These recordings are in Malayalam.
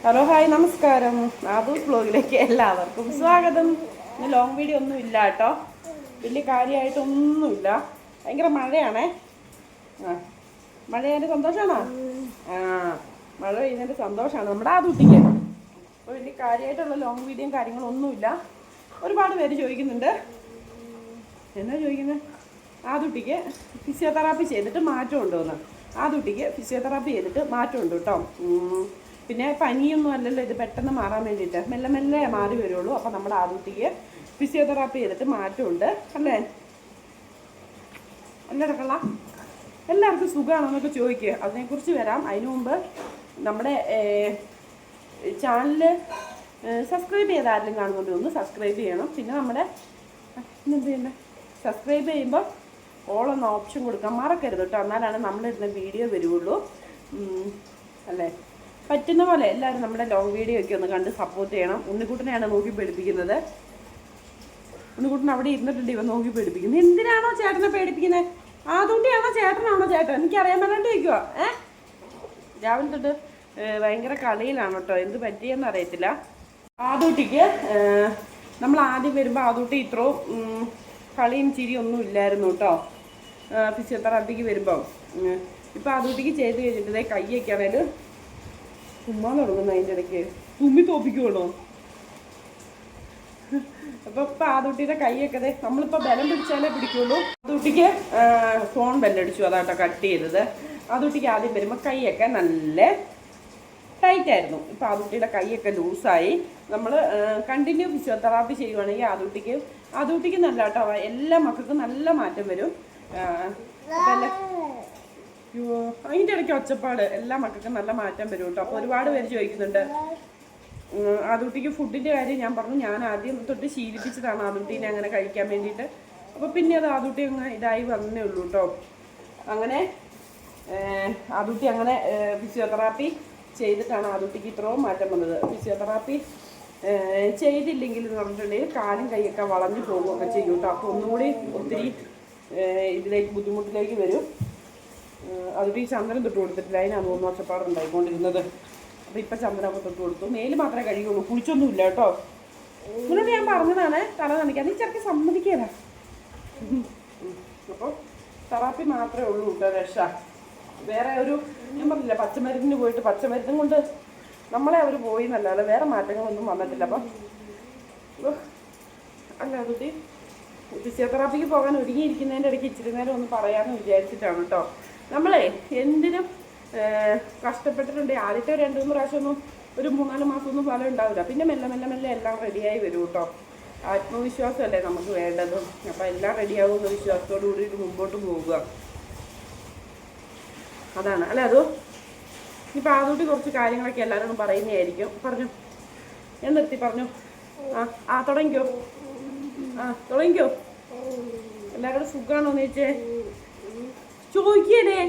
ഹലോ ഹായ് നമസ്കാരം. ആദൂസ് വ്ലോഗിലേക്ക് എല്ലാവർക്കും സ്വാഗതം. ഇന്ന് ലോങ് വീഡിയോ ഒന്നും ഇല്ല കേട്ടോ, വലിയ കാര്യമായിട്ടൊന്നുമില്ല. ഭയങ്കര മഴയാണേ. മഴ അതിൻ്റെ സന്തോഷമാണോ? മഴ പെയ്യുന്നതിൻ്റെ സന്തോഷമാണ് നമ്മുടെ ആദൂട്ടിക്ക്. അപ്പോൾ വലിയ കാര്യമായിട്ടുള്ള ലോങ് വീഡിയോയും കാര്യങ്ങളൊന്നുമില്ല. ഒരുപാട് പേര് ചോദിക്കുന്നുണ്ട്, എന്നാ ചോദിക്കുന്നത്, ആദൂട്ടിക്ക് ഫിസിയോതെറാപ്പി ചെയ്തിട്ട് മാറ്റം ഉണ്ടോയെന്ന്. ആദൂട്ടിക്ക് ഫിസിയോതെറാപ്പി ചെയ്തിട്ട് മാറ്റമുണ്ട് കേട്ടോ. പിന്നെ പനിയൊന്നും അല്ലല്ലോ, ഇത് പെട്ടെന്ന് മാറാൻ വേണ്ടിയിട്ട് മെല്ലെ മെല്ലെ മാറി വരുള്ളൂ. അപ്പോൾ നമ്മുടെ ആദൂട്ടിക്ക് ഫിസിയോതെറാപ്പി ചെയ്തിട്ട് മാറ്റമുണ്ട് അല്ലേ? അല്ലടക്കള്ള എല്ലാവർക്കും സുഖമാണെന്നൊക്കെ ചോദിക്കുക. അതിനെക്കുറിച്ച് വരാം. അതിനു മുമ്പ് നമ്മുടെ ചാനൽ സബ്സ്ക്രൈബ് ചെയ്ത് ആരെങ്കിലും കാണുന്നുണ്ട് ഒന്ന് സബ്സ്ക്രൈബ് ചെയ്യണം. പിന്നെ നമ്മുടെ എന്ത് ചെയ്യണ്ടേ, സബ്സ്ക്രൈബ് ചെയ്യുമ്പോൾ ഓളൊന്ന് ഓപ്ഷൻ കൊടുക്കാൻ മറക്കരുത് കേട്ടോ. എന്നാലാണ് നമ്മളിരുന്ന വീഡിയോ വരുള്ളൂ അല്ലേ? പറ്റുന്ന പോലെ എല്ലാവരും നമ്മുടെ ലോങ് വീഡിയോ ഒക്കെ ഒന്ന് കണ്ട് സപ്പോർട്ട് ചെയ്യണം. ഉണ്ണിക്കുട്ടനെയാണ് നോക്കി പേടിപ്പിക്കുന്നത്. ഉണ്ണിക്കുട്ടൻ അവിടെ ഇരുന്നിട്ടുണ്ട്, ഇവ നോക്കി പേടിപ്പിക്കുന്നത്. എന്തിനാണോ ചേട്ടനെ പേടിപ്പിക്കുന്നത്? ആദൂട്ടിയാണോ ചേട്ടനാണോ? ചേട്ടൻ എനിക്കറിയാൻ പറ്റാണ്ട് ചോദിക്കുക. രാവിലെ തൊട്ട് ഭയങ്കര കളിയിലാണ് കേട്ടോ. എന്ത് പറ്റിയെന്ന് അറിയത്തില്ല. ആദൂട്ടിക്ക് നമ്മൾ ആദ്യം വരുമ്പോൾ ആദൂട്ടി ഇത്രയും കളിയും ചിരിയും ഒന്നും ഇല്ലായിരുന്നു കേട്ടോ. ഫിസിയോതെറാപ്പിക്ക് വരുമ്പം ഇപ്പം ആദൂട്ടിക്ക് ചെയ്ത് കഴിഞ്ഞിട്ട് കൈയൊക്കെ ആണേലും തുമ്മാൻ തുടങ്ങുന്നു. അതിൻ്റെ ഇടയ്ക്ക് തുമ്മി തോപ്പിക്കുവാണോ? അപ്പോൾ ഇപ്പം ആദൂട്ടിയുടെ കൈയൊക്കെ നമ്മളിപ്പോൾ ബലം പിടിച്ചാലേ പിടിക്കുള്ളൂ. ആദൂട്ടിക്ക് ഫോൺ ബെല്ലടിച്ചു, അതാട്ടോ കട്ട് ചെയ്തത്. ആദൂട്ടിക്ക് ആദ്യം വരുമ്പോൾ കൈയൊക്കെ നല്ല ടൈറ്റ് ആയിരുന്നു. ഇപ്പം ആദൂട്ടിയുടെ കൈയൊക്കെ ലൂസായി. നമ്മൾ കണ്ടിന്യൂ ഫിസിയോതെറാപ്പി ചെയ്യുവാണെങ്കിൽ ആദൂട്ടിക്ക് നല്ല കേട്ടോ, എല്ലാ മക്കൾക്കും നല്ല മാറ്റം വരും. അതിൻ്റെ ഇടയ്ക്ക് ഒച്ചപ്പാട്, എല്ലാ മക്കൾക്കും നല്ല മാറ്റം വരും കേട്ടോ. അപ്പോൾ ഒരുപാട് പേര് ചോദിക്കുന്നുണ്ട് ആദൂട്ടിക്ക് ഫുഡിൻ്റെ കാര്യം. ഞാൻ പറഞ്ഞു, ഞാൻ ആദ്യം തൊട്ട് ശീലിപ്പിച്ചതാണ് ആദൂട്ടീനെ അങ്ങനെ കഴിക്കാൻ വേണ്ടിയിട്ട്. അപ്പോൾ പിന്നെ അത് ആദൂട്ടി അങ്ങ് ഇതായി വന്നേ ഉള്ളൂ കേട്ടോ. അങ്ങനെ ആദൂട്ടി അങ്ങനെ ഫിസിയോതെറാപ്പി ചെയ്തിട്ടാണ് ആദൂട്ടിക്ക് ഇത്രയും മാറ്റം വന്നത്. ഫിസിയോതെറാപ്പി ചെയ്തില്ലെങ്കിൽ എന്ന് പറഞ്ഞിട്ടുണ്ടെങ്കിൽ കാലും കൈയൊക്കെ വളഞ്ഞു പോകുകയൊക്കെ ചെയ്യും കേട്ടോ. അപ്പോൾ ഒന്നുകൂടി ഒത്തിരി ഇതിലേക്ക് ബുദ്ധിമുട്ടിലേക്ക് വരും. അതുകൊണ്ട് ഈ ചന്ദനം തൊട്ട് കൊടുത്തിട്ടില്ല, അതിനാണ് 3 വർഷപ്പാട് ഉണ്ടായിക്കൊണ്ടിരുന്നത്. അപ്പോൾ ഇപ്പം ചന്ദനമൊക്കെ തൊട്ട് കൊടുത്തു. മേല് മാത്രമേ കഴിയുള്ളൂ, കുളിച്ചൊന്നുമില്ല കേട്ടോ. ഇങ്ങനോട് ഞാൻ പറഞ്ഞതാണ് തല നനയ്ക്കാൻ. നീ ചെറുക്കി സമ്മതിക്കല. അപ്പോൾ തെറാപ്പി മാത്രമേ ഉള്ളൂ കേട്ടോ രക്ഷ. വേറെ ഒരു ഞാൻ പറഞ്ഞില്ല, പച്ചമരുന്നിന് പോയിട്ട് പച്ചമരുന്നും കൊണ്ട് നമ്മളെ അവർ പോയി എന്നല്ലാതെ വേറെ മാറ്റങ്ങളൊന്നും വന്നിട്ടില്ല. അപ്പം അല്ല കുട്ടി ഫിസിയോതെറാപ്പിക്ക് പോകാൻ ഒരുങ്ങിയിരിക്കുന്നതിൻ്റെ ഇടയ്ക്ക് ഇച്ചിരി നേരം ഒന്ന് പറയാമെന്ന് വിചാരിച്ചിട്ടാണ് കേട്ടോ. നമ്മളെ എന്തിനും കഷ്ടപ്പെട്ടിട്ടുണ്ടെങ്കിൽ ആദ്യത്തെ 2-3 പ്രാവശ്യമൊന്നും ഒരു 3-4 മാസമൊന്നും ഫലം ഉണ്ടാവില്ല. പിന്നെ മെല്ലെ മെല്ലെ മെല്ലെ എല്ലാം റെഡിയായി വരും കേട്ടോ. ആത്മവിശ്വാസമല്ലേ നമുക്ക് വേണ്ടതും. അപ്പം എല്ലാം റെഡിയാകുമെന്ന വിശ്വാസത്തോടു കൂടി മുമ്പോട്ട് പോവുക, അതാണ് അല്ലേ? അതോ ഇപ്പം ആദൂട്ടി കുറച്ച് കാര്യങ്ങളൊക്കെ എല്ലാവരോടും പറയുന്നതായിരിക്കും. പറഞ്ഞു, ഞാൻ നിർത്തി പറഞ്ഞു. തുടങ്ങിക്കോ. തുടങ്ങിക്കോ. എല്ലാവരോടും സുഖമാണോന്ന് ചോദിക്കണേ.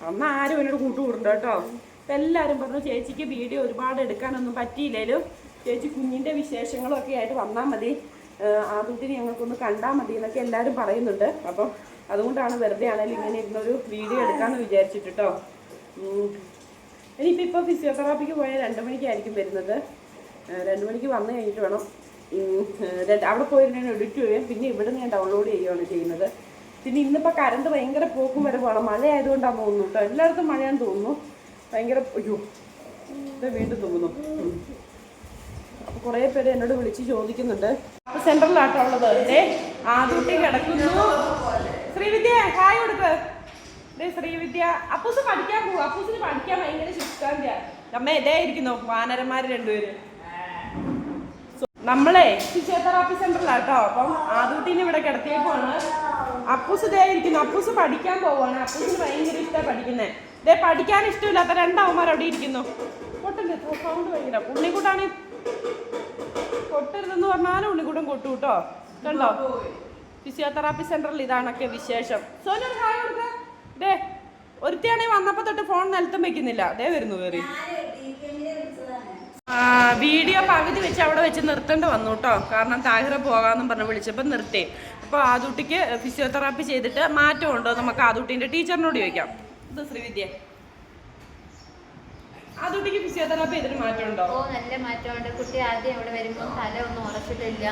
അന്ന് ആരും എന്നോട് കൂട്ടുകൂടുണ്ട് കേട്ടോ. അപ്പം എല്ലാവരും പറഞ്ഞു, ചേച്ചിക്ക് വീഡിയോ ഒരുപാട് എടുക്കാനൊന്നും പറ്റിയില്ലേലും ചേച്ചി കുഞ്ഞിൻ്റെ വിശേഷങ്ങളൊക്കെ ആയിട്ട് വന്നാൽ മതി, ആദൂട്ടിനെ ഞങ്ങൾക്കൊന്ന് കണ്ടാൽ മതി എന്നൊക്കെ എല്ലാവരും പറയുന്നുണ്ട്. അപ്പം അതുകൊണ്ടാണ് വെറുതെ ആണെങ്കിലും ഇങ്ങനെ ഇരുന്നൊരു വീഡിയോ എടുക്കാമെന്ന് വിചാരിച്ചിട്ട് കേട്ടോ. ഇനിയിപ്പോൾ ഫിസിയോതെറാപ്പിക്ക് പോയാൽ 2 മണിക്കായിരിക്കും വരുന്നത്. 2 മണിക്ക് വന്നു കഴിഞ്ഞിട്ട് വേണം അവിടെ പോയിരുന്ന എഡിറ്റ് ചെയ്യുകയും പിന്നെ ഇവിടെ ഞാൻ ഡൗൺലോഡ് ചെയ്യുകയാണ് ചെയ്യുന്നത്. പിന്നെ ഇന്നിപ്പോൾ കറണ്ട് ഭയങ്കര പോക്കും വരവാണ്. മഴ ആയതുകൊണ്ടാണ് തോന്നുന്നു കേട്ടോ. എല്ലായിടത്തും മഴയാന്ന് തോന്നുന്നു. ഭയങ്കര ഇത് വീണ്ടും തോന്നുന്നു. അപ്പോൾ കുറേ പേര് എന്നോട് വിളിച്ച് ചോദിക്കുന്നുണ്ട്. അപ്പോൾ സെൻട്രലാട്ടോ ഉള്ളത്. ആദൂട്ടി കിടക്കുന്നു. ശ്രീവിദ്യ ഹായ് കൊടുക്ക്. ശ്രീവിദ്യ അപ്പൂസ് പഠിക്കാൻ പോകും. അപ്പൂസിന് പഠിക്കാൻ ഭയങ്കര ശുഷ്കാന്തിയാ. അമ്മ ഇതേ ഇരിക്കുന്നു വാനരന്മാർ 2 പേര്. നമ്മളെ ഫിസിയോതെറാപ്പി സെന്ററിലാട്ടോ. അപ്പം ആദൂട്ടീനെ ഇവിടെ കിടത്തിയേക്കുവാണ്. അപ്പൂസ് ഇതേ ഇരിക്കുന്നു. അപ്പൂസ് പഠിക്കാൻ പോവാണ്. അപ്പൂസിന് ഭയങ്കര ഇഷ്ടമാണ് പഠിക്കുന്നത്. ഇതേ പഠിക്കാൻ ഇഷ്ടമില്ലാത്ത 2 അവന്മാർ അവിടെ ഇരിക്കുന്നു. കൊട്ടല്ലേ സൗണ്ട് ഭയങ്കര. ഉണ്ണിക്കുട്ടാണ് കൊട്ടരുതെന്ന് പറഞ്ഞാലും ഉണ്ണിക്കുട്ടൻ കൊട്ടു കേട്ടോ. കണ്ടോ, ഫിസിയോതെറാപ്പി സെന്ററിൽ ഇതാണൊക്കെ വിശേഷം. സോനു ഹായ് കൊടുക്ക. ദേ ഒരുത്തിയാണെങ്കിൽ വന്നപ്പോൾ തൊട്ട് ഫോൺ നിലത്തും വെക്കുന്നില്ല. അതേ വരുന്നു കയറി. വീഡിയോ പകുതി വെച്ച് അവിടെ വെച്ച് നിർത്തേണ്ടി വന്നു കേട്ടോ. കാരണം താഹിറ പോകാമെന്നും പറഞ്ഞ് വിളിച്ചപ്പോൾ നിർത്തി. അപ്പോൾ ആദൂട്ടിക്ക് ഫിസിയോതെറാപ്പി ചെയ്തിട്ട് മാറ്റമുണ്ടോ നമുക്ക് ആദൂട്ടീൻ്റെ ടീച്ചറിനോട് ചോദിക്കാം. ഇത് ശ്രീവിദ്യ അതുകൊണ്ടേക്ക് ഫിസിയോതെറാപ്പി ചെയ്തിട്ട് മാറ്റമുണ്ടോ? ഓ നല്ല മാറ്റമുണ്ട്. കുട്ടി ആദ്യം ഇവിടെ വരുമ്പോൾ തല ഒന്നും ഉറച്ചിട്ടില്ല,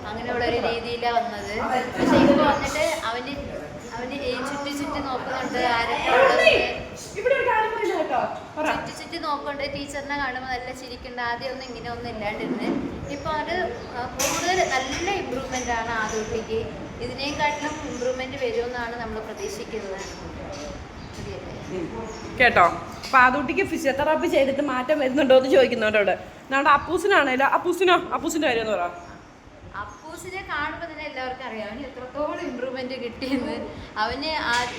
അങ്ങനെയുള്ള ഒരു രീതിയിലാണ് വന്നത്. പക്ഷെ ഇപ്പൊ വന്നിട്ട് അവന് ചുറ്റി നോക്കുന്നുണ്ട്, ചുറ്റി നോക്കുന്നുണ്ട്. ടീച്ചറിനെ കാണുമ്പോൾ നല്ല ചിരിക്കുന്നുണ്ട്. ആദ്യം ഒന്നും ഇങ്ങനെ ഒന്നും ഇല്ലാണ്ടിരുന്നത്. ഇപ്പൊ അത് കൂടുതൽ നല്ല ഇമ്പ്രൂവ്മെന്റ് ആണ് ആ കുട്ടിക്ക്. ഇതിനേക്കാട്ടിലും ഇമ്പ്രൂവ്മെന്റ് വരുമെന്നാണ് നമ്മൾ പ്രതീക്ഷിക്കുന്നത്. കേട്ടോ, അപ്പൊ ആദൂട്ടിക്ക് ഫിസിയോതെറാപ്പി ചെയ്തിട്ട് മാറ്റം വരുന്നുണ്ടോ എന്ന് ചോദിക്കുന്നവരോട്. നമ്മുടെ അപ്പൂസിനാണേലോ, അപ്പൂസിന്റെ കാര്യം എന്ന് പറയാം. അപ്പൂസിനെ കാണുമ്പോൾ തന്നെ എല്ലാവർക്കും അറിയാം അവന് എത്രത്തോളം ഇമ്പ്രൂവ്മെന്റ് കിട്ടിയെന്ന്. അവന്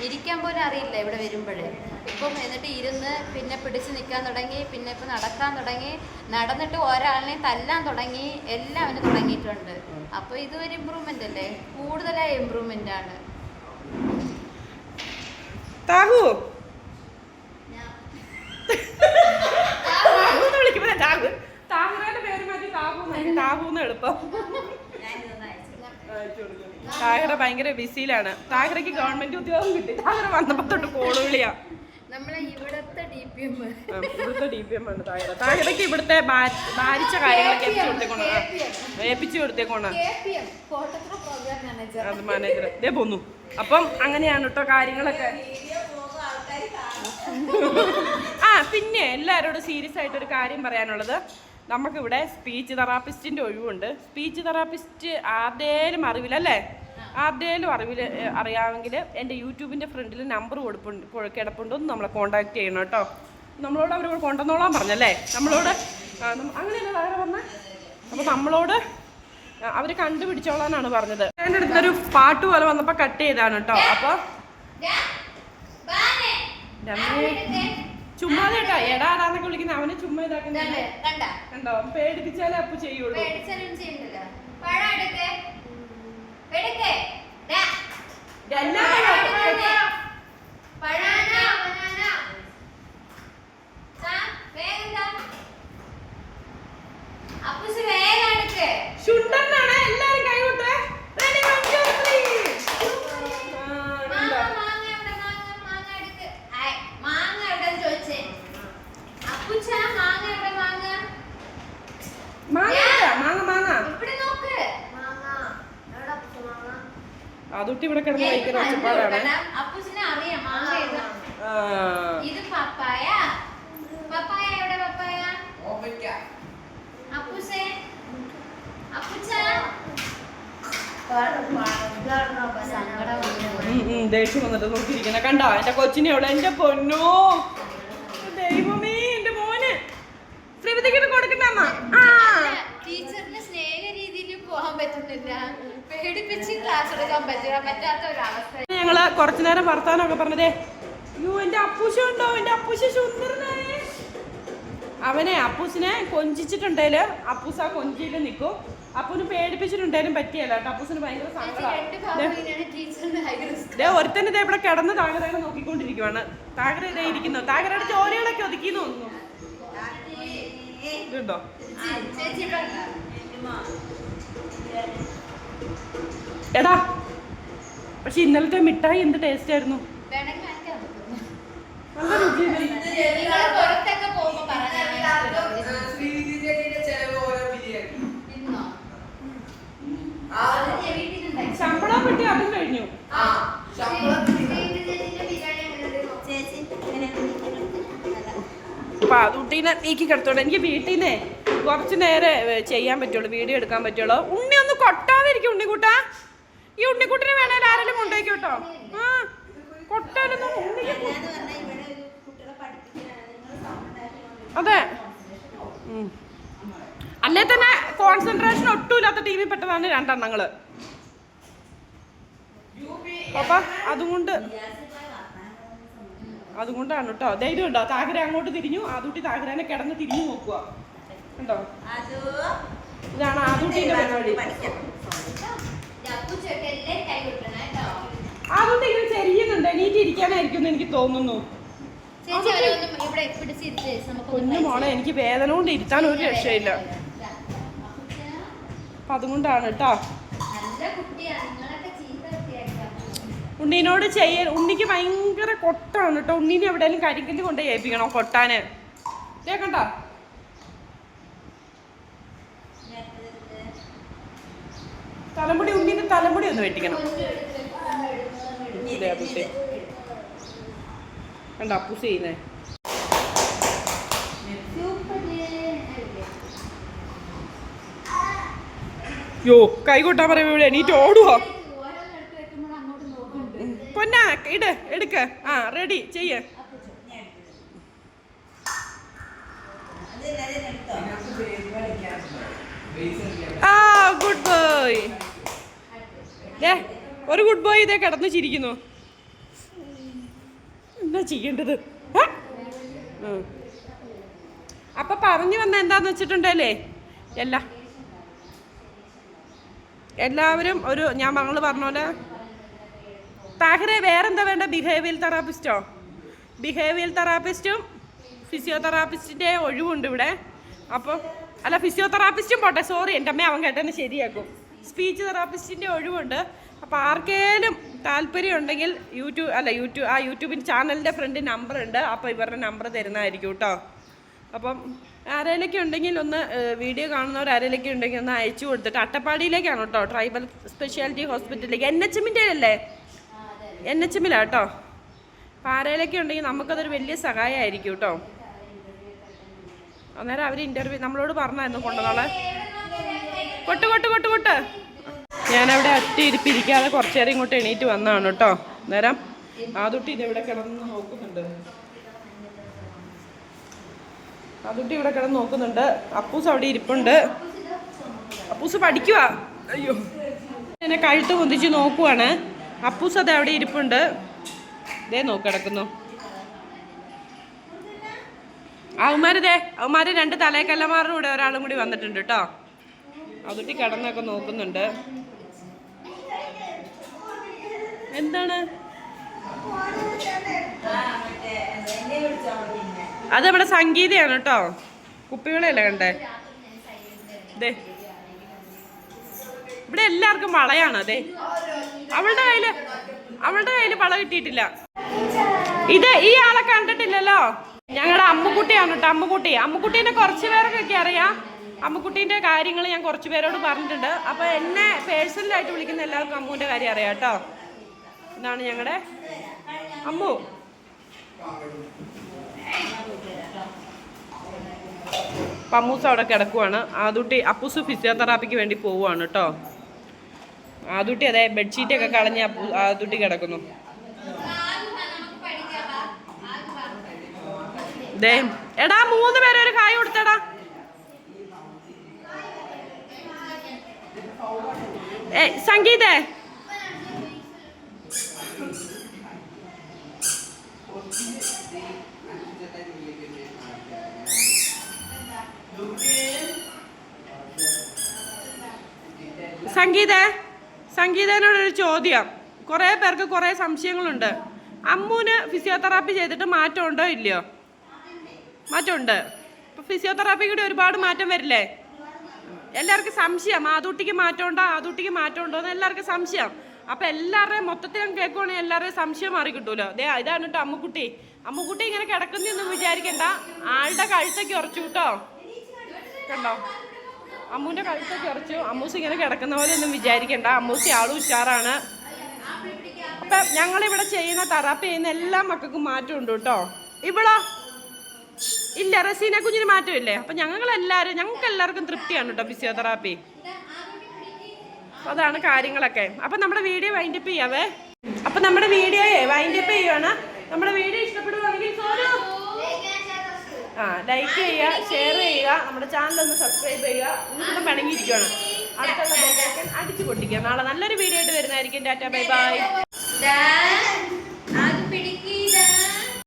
ഇരിക്കാൻ പോലും അറിയില്ല ഇവിടെ വരുമ്പോഴേ. ഇപ്പം എന്നിട്ട് ഇരുന്ന് പിന്നെ പിടിച്ച് നിൽക്കാൻ തുടങ്ങി, പിന്നെ ഇപ്പം നടക്കാൻ തുടങ്ങി, നടന്നിട്ട് ഒരാളിനെ തല്ലാൻ തുടങ്ങി, എല്ലാം അവന് തുടങ്ങിയിട്ടുണ്ട്. അപ്പോൾ ഇതൊരു ഇമ്പ്രൂവ്മെന്റ് അല്ലേ, കൂടുതലായ ഇമ്പ്രൂവ്മെന്റ് ആണ്. താഹു എളുപ്പം. താഹിറ ഭയങ്കര ബിസിയിലാണ്. താഹിറയ്ക്ക് ഗവൺമെന്റ് ഉദ്യോഗം കിട്ടി. താഹിറ വന്നപ്പോ തൊട്ട് കോളുവിളിയാ. ഇവിടുത്തെ ഡി പി എം ആണ് താഹിറ. താഹിറയ്ക്ക് ഇവിടുത്തെ ഭാരിച്ച കാര്യങ്ങളൊക്കെ ഏൽപ്പിച്ചു കൊടുത്തേക്കോണ അത് മാനേജർ ഇതേ പോന്നു. അപ്പം അങ്ങനെയാണ് കേട്ടോ കാര്യങ്ങളൊക്കെ. പിന്നെ എല്ലാവരോടും സീരിയസ് ആയിട്ടൊരു കാര്യം പറയാനുള്ളത്, നമുക്കിവിടെ സ്പീച്ച് തെറാപ്പിസ്റ്റിൻ്റെ ഒഴിവുണ്ട്. സ്പീച്ച് തെറാപ്പിസ്റ്റ് ആരുടെയും അറിവില്ലല്ലേ, ആരുടെയും അറിയാമെങ്കിൽ എൻ്റെ യൂട്യൂബിൻ്റെ ഫ്രണ്ടിൽ നമ്പർ കിടപ്പുണ്ടോന്ന് നമ്മളെ കോൺടാക്ട് ചെയ്യണം കേട്ടോ. നമ്മളോട് അവർ കൊണ്ടുവന്നോളാൻ പറഞ്ഞല്ലേ, നമ്മളോട് അങ്ങനെയല്ല വേറെ പറഞ്ഞ. അപ്പോൾ നമ്മളോട് അവർ കണ്ടുപിടിച്ചോളാനാണ് പറഞ്ഞത്. എൻ്റെ അടുത്തൊരു പാട്ട് പോലെ വന്നപ്പോൾ കട്ട് ചെയ്താണ് കേട്ടോ. അപ്പോൾ ചുമ്മാ കേട്ടോ, എടാടാന്നൊക്കെ വിളിക്കുന്ന അവനെ ചുമ്മാ ഇതാക്കുന്നത് കണ്ടോ. പേടിപ്പിച്ചാലേ അപ്പു ചെയ്യുള്ളൂ. ശുണ്ടനാണ് എല്ലാരും കൈവിട്ടെ. അതുട്ടി ഇവിടെ കിടന്ന് കഴിക്കുന്ന ഒച്ചപ്പാടാണ്. ദേഷ്യം വന്നിട്ട് നോക്കിയിരിക്കുന്ന കണ്ടോ എന്റെ കൊച്ചിനെ അവിടെ. എന്റെ പൊന്നോ ദൈവമേ, എന്റെ മോന് ശ്രീപതിക്കിട്ട് കൊടുക്കണ്ട അമ്മ. ടീച്ചറിന് സ്നേഹ രീതിയിൽ പോകാൻ പറ്റുന്നില്ല, പേടിപ്പിച്ച് ക്ലാസ് എടുക്കാൻ പറ്റാത്ത ഒരവസ്ഥ. ഞങ്ങള് കുറച്ചു നേരം വർത്താനൊക്കെ പറഞ്ഞതേ, അയ്യോ എന്റെ അപ്പൂശ ഉണ്ടോ, എന്റെ അപ്പൂശ സുന്ദരനായ. അവനെ അപ്പൂസിനെ കൊഞ്ചിച്ചിട്ടുണ്ടേല് അപ്പൂസ് ആ കൊഞ്ചിയില് നിൽക്കും. അപ്പൂന് പേടിപ്പിച്ചിട്ടുണ്ടേലും പറ്റിയല്ല കേട്ടോ. അപ്പൂസിന് ഭയങ്കര സങ്കടം. ഒരുത്തന്നെ ഇതേ ഇവിടെ കിടന്ന് താകരനെ നോക്കിക്കൊണ്ടിരിക്കുവാണ്. താകര ഇതേ ഇരിക്കുന്നു. താകരയുടെ ജോലികളൊക്കെ ഒതുക്കിന്ന് തോന്നുന്നു. ഇതുണ്ടോ എടാ, പക്ഷെ ഇന്നലത്തെ മിഠായി എന്ത് ടേസ്റ്റ് ആയിരുന്നു. നല്ല രുചിയായിരുന്നു. ശമ്പളം കിട്ടി അതും കഴിഞ്ഞു. അപ്പൊ അതുട്ടീനെ നീക്കി കിടത്തോട്ടെ. എനിക്ക് വീട്ടിൽ നിന്നേ കുറച്ച് നേരെ ചെയ്യാൻ പറ്റുള്ളൂ, വീഡിയോ എടുക്കാൻ പറ്റുള്ളൂ. ഉണ്ണി ഒന്ന് കൊട്ടാതിരിക്കും ഉണ്ണിക്കുട്ടാ. ഈ ഉണ്ണിക്കുട്ടിനെ വേണേൽ ആരെങ്കിലും കൊണ്ടുപോയിക്കോ കേട്ടോ. കൊട്ടാലൊന്നും അതെ. അല്ലേ തന്നെ കോൺസെൻട്രേഷൻ ഒട്ടുമില്ലാത്ത ടി വി പെട്ടതാണ് രണ്ടെണ്ണങ്ങള്. അപ്പൊ അതുകൊണ്ടാണ് കേട്ടോ. ധൈര്യം ഉണ്ടോ? താകര അങ്ങോട്ട് തിരിഞ്ഞു, ആദൂട്ടി താകരനെ കിടന്ന് തിരിഞ്ഞു നോക്കുക ഉണ്ടോ. ഇതാണ് ആദൂട്ടിന്റെ പരിപാടി. ആദൂട്ടി ഇങ്ങനെ ചെരിയുന്നുണ്ട്, എണീറ്റ് ഇരിക്കാനായിരിക്കും എനിക്ക് തോന്നുന്നു. കുഞ്ഞു മോളെ, എനിക്ക് വേദന കൊണ്ട് ഇരുത്താൻ ഒരു രക്ഷയില്ല. അപ്പൊ അതുകൊണ്ടാണ് കേട്ടോ. ഉണ്ണീനോട് ഉണ്ണിക്ക് ഭയങ്കര കൊട്ടാണ് കേട്ടോ. ഉണ്ണീനെ എവിടെയെങ്കിലും കരിക്കല്ല് കൊണ്ട് ഏൽപ്പിക്കണം കൊട്ടാന്. കണ്ടോ തലമുടി ഉണ്ണിന്റെ തലമുടി ഒന്ന് വെട്ടിക്കണം. കണ്ടോ അപ്പൂസ് ചെയ്യുന്നേ. യോ കൈ കൊട്ടാൻ പറയുമ്പോ ഇവിടെ എണീറ്റ് ഓടുവോ? പൊന്നാ എടുക്ക. ആ റെഡി ചെയ്യേ. ആ ഗുഡ് ബോയ്. ഒരു ഗുഡ് ബോയ് ഇതേ കിടന്ന് ചിരിക്കുന്നു. എന്താ ചെയ്യേണ്ടത്? അപ്പൊ പറഞ്ഞു വന്ന എന്താന്ന് വെച്ചിട്ടുണ്ടല്ലേ, എല്ലാവരും ഒരു ഞങ്ങൾ പറഞ്ഞ പോലെ താഹിറെ വേറെന്താ വേണ്ട? ബിഹേവിയർ തെറാപ്പിസ്റ്റോ? ബിഹേവിയർ തെറാപ്പിസ്റ്റും ഫിസിയോതെറാപ്പിസ്റ്റിൻ്റെ ഒഴിവുണ്ട് ഇവിടെ. അപ്പോൾ അല്ല, ഫിസിയോതെറാപ്പിസ്റ്റും പോട്ടെ, സോറി എൻ്റെ അമ്മ അവൻ കേട്ടെന്നെ ശരിയാക്കും. സ്പീച്ച് തെറാപ്പിസ്റ്റിൻ്റെ ഒഴിവുണ്ട്. അപ്പോൾ ആർക്കേലും താല്പര്യം ഉണ്ടെങ്കിൽ യൂട്യൂബിൻ്റെ ചാനലിൻ്റെ ഫ്രണ്ട് നമ്പർ ഉണ്ട്. അപ്പോൾ ഇവരുടെ നമ്പർ തരുന്നതായിരിക്കും കേട്ടോ. അപ്പം ആരെങ്കിലൊക്കെ ഉണ്ടെങ്കിൽ ഒന്ന് വീഡിയോ കാണുന്നവർ ആരെങ്കിലൊക്കെ ഉണ്ടെങ്കിൽ ഒന്ന് അയച്ചു കൊടുത്തിട്ട്, അട്ടപ്പാടിയിലേക്കാണ് കേട്ടോ, ട്രൈബൽ സ്പെഷ്യാലിറ്റി ഹോസ്പിറ്റലിലേക്ക്. NHM-ൻ്റെ അല്ലേ? NHM-ലാണ് കേട്ടോ. അപ്പോൾ ആരെങ്കിലൊക്കെ ഉണ്ടെങ്കിൽ നമുക്കതൊരു വലിയ സഹായമായിരിക്കും കേട്ടോ. അന്നേരം അവർ ഇൻ്റർവ്യൂ നമ്മളോട് പറഞ്ഞായിരുന്നു കൊണ്ടുവന്നോളെ. കൊട്ട് ഞാനവിടെ ഒറ്റ ഇരിപ്പിരിക്കാതെ കുറച്ച് നേരം ഇങ്ങോട്ട് എണീറ്റ് വന്നതാണ് കേട്ടോ. അന്നേരം ആദുട്ടി ഇതെവിടെ കിടന്ന് നോക്കുന്നുണ്ട്. അപ്പൂസ് അവിടെ ഇരിപ്പുണ്ട്. അപ്പൂസ് പഠിക്കുക. അയ്യോ, എന്നെ കഴുത്ത് പൊന്തിച്ച് നോക്കുവാണ്. അപ്പൂസ് അത് അവിടെ ഇരിപ്പുണ്ട്. ഇതേ നോക്കിടക്കുന്നു. അവന്മാര് 2 തലേക്കല്ലമാരുടെ കൂടെ ഒരാളും കൂടി വന്നിട്ടുണ്ട് കേട്ടോ. അതുട്ടി കിടന്നൊക്കെ നോക്കുന്നുണ്ട്. എന്താണ് അത്? ഇവിടെ സംഗീതയാണ് കേട്ടോ. കുപ്പികളെയല്ലേ കണ്ടേ? ഇവിടെ എല്ലാവർക്കും വളയാണ്. അതെ, അവളുടെ കയ്യില് വള കിട്ടിയിട്ടില്ല. ഈ ആളെ കണ്ടിട്ടില്ലല്ലോ. ഞങ്ങളുടെ അമ്മുക്കുട്ടിയാണ് കേട്ടോ. അമ്മുക്കുട്ടീനെ കുറച്ച് പേർക്കൊക്കെ അറിയാം. അമ്മുക്കുട്ടീൻ്റെ കാര്യങ്ങൾ ഞാൻ കുറച്ച് പേരോട് പറഞ്ഞിട്ടുണ്ട്. അപ്പോൾ എന്നെ പേഴ്സണലായിട്ട് വിളിക്കുന്ന എല്ലാവർക്കും അമ്മുവിൻ്റെ കാര്യം അറിയാം കേട്ടോ. ഇതാണ് ഞങ്ങളുടെ അമ്മു. അമ്മൂസ് അവിടെ കിടക്കുവാണ്. അപ്പൂസ് ഫിസിയോതെറാപ്പിക്ക് വേണ്ടി പോവുകയാണ് കേട്ടോ. ആദുട്ടി അതെ ബെഡ്ഷീറ്റൊക്കെ കളഞ്ഞ് ആദുട്ടി കിടക്കുന്നു. എടാ 3 പേരെ ഒരു കായ് കൊടുത്തടാ. സംഗീതേ, സംഗീതനോടൊരു ചോദ്യം. കുറേ പേർക്ക് കുറേ സംശയങ്ങളുണ്ട്. അമ്മൂന് ഫിസിയോതെറാപ്പി ചെയ്തിട്ട് മാറ്റമുണ്ടോ ഇല്ലയോ? മാറ്റമുണ്ട്. ഇപ്പം ഫിസിയോതെറാപ്പി കൂടി ഒരുപാട് മാറ്റം വരില്ലേ? എല്ലാവർക്കും സംശയം, ആദൂട്ടിക്ക് മാറ്റമുണ്ടോ എന്ന് എല്ലാവർക്കും സംശയം. അപ്പം എല്ലാവരുടെയും മൊത്തത്തിൽ കേൾക്കുവാണെങ്കിൽ എല്ലാവരുടെയും സംശയം മാറി കിട്ടുമല്ലോ. ഇതാണ് കേട്ടോ അമ്മുക്കുട്ടി ഇങ്ങനെ കിടക്കുന്നൊന്നും വിചാരിക്കണ്ട. ആളുടെ കഴുത്തൊക്കെ ഉറച്ചു കേട്ടോ. കണ്ടോ, അമ്മൂൻ്റെ കഴുത്തൊക്കെ ഉറച്ചു. അമ്മൂസ് ഇങ്ങനെ കിടക്കുന്ന പോലെ ഒന്നും വിചാരിക്കണ്ട. അമ്മൂസി ആളും ഉഷാറാണ്. അപ്പം ഞങ്ങളിവിടെ ചെയ്യുന്ന തെറാപ്പി ചെയ്യുന്ന എല്ലാ മക്കൾക്കും മാറ്റമുണ്ട് കേട്ടോ. ഇവളോ ഇല്ല, റസീന കുഞ്ഞിന് മാറ്റമില്ലേ? അപ്പം ഞങ്ങൾക്ക് എല്ലാവർക്കും തൃപ്തിയാണ് കേട്ടോ ഫിസിയോതെറാപ്പി. അതാണ് കാര്യങ്ങളൊക്കെ. അപ്പം നമ്മുടെ വീഡിയോ വൈൻഡപ്പ് ചെയ്യാവേ. അപ്പം നമ്മുടെ വീഡിയോയെ വൈൻഡപ്പ് ചെയ്യുവാണ്. നമ്മുടെ വീഡിയോ ഇഷ്ടപ്പെടുവാണെങ്കിൽ ലൈക്ക് ചെയ്യുക, ഷെയർ ചെയ്യുക, നമ്മുടെ ചാനലൊന്ന് സബ്സ്ക്രൈബ് ചെയ്യുക. ഒന്നും പിണങ്ങിയിരിക്കുകയാണ്. അടുത്തുള്ള ബെല്ലൈക്കൺ അടിച്ചു പൊട്ടിക്കുക. നാളെ നല്ലൊരു വീഡിയോ ആയിട്ട് വരുന്നതായിരിക്കും. Tata, bye bye.